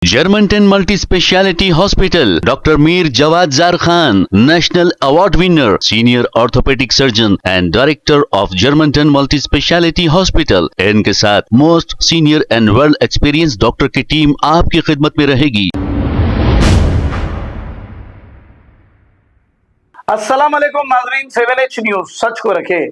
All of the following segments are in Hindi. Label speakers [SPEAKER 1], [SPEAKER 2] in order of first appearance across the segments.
[SPEAKER 1] Germantown Multi-Speciality Hospital, Dr. Mir Jawad Zar Khan, National Award winner, Senior Orthopedic Surgeon and Director of Germantown Multi-Speciality Hospital। इनके साथ most senior and world experience doctor की टीम आपकी खिदमत में रहेगी।
[SPEAKER 2] अस्सलाम वालेकुम नाजरीन, 7H न्यूज सच को रखे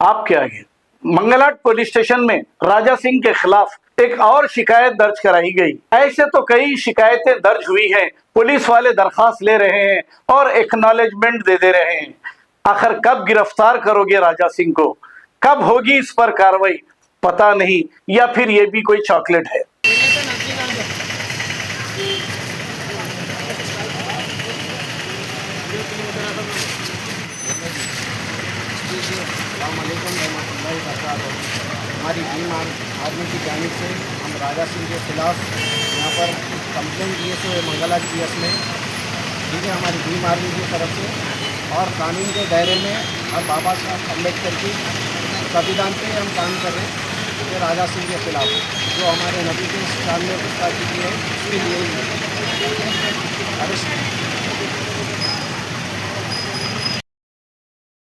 [SPEAKER 2] आपके आगे। मंगलहाट पुलिस स्टेशन में राजा सिंह के खिलाफ एक और शिकायत दर्ज कराई गई। ऐसे तो कई शिकायतें दर्ज हुई हैं, पुलिस वाले दरखास्त ले रहे हैं और एक्नॉलेजमेंट दे रहे हैं। आखिर कब गिरफ्तार करोगे राजा सिंह को, कब होगी इस पर कार्रवाई, पता नहीं, या फिर ये भी कोई चॉकलेट है।
[SPEAKER 3] हमारी टीम आर्मी की जानिब से हम राजा सिंह के खिलाफ यहाँ पर कंप्लेंट दिए थे मंगलहाट GS में, ठीक है, हमारी टीम आर्मी की तरफ से, और कानून के दायरे में और बाबा साहब अम्बेडकर की संविधान पे हम काम कर रहे हैं कि राजा सिंह के खिलाफ जो हमारे नबी के शान में गुस्ताखी की है उसके लिए arrest.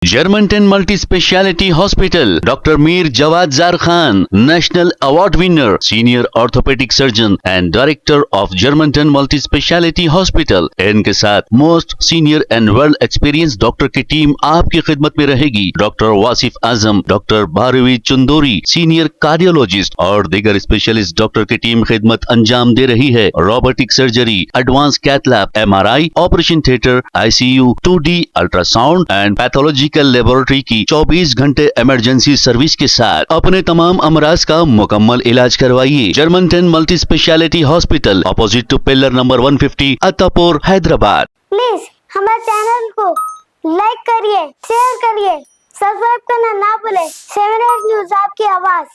[SPEAKER 1] Germantown Multi-Speciality Hospital, Dr. Mir Jawad Zar Khan, National Award winner, Senior Orthopedic Surgeon and Director of Germantown Multi-Speciality Hospital। इनके साथ most senior and world experience doctor की टीम आपकी खिदमत में रहेगी। Doctor Wasif Azam, doctor Bharvi Chandori, senior cardiologist और दीगर स्पेशलिस्ट डॉक्टर की टीम खिदमत अंजाम दे रही है। Robotic surgery, advance cath lab, MRI, operation theatre, ICU, 2D ultrasound and pathological laboratory की 24 घंटे इमरजेंसी सर्विस के साथ अपने तमाम अमराज का मुकम्मल इलाज करवाइए। Germanten multi speciality hospital, opposite to pillar number 150, Attapur, Hyderabad.
[SPEAKER 4] Please हमारे चैनल को लाइक करिए, शेयर करिए, सब्सक्राइब करना ना भूले। 7H न्यूज आपकी आवाज।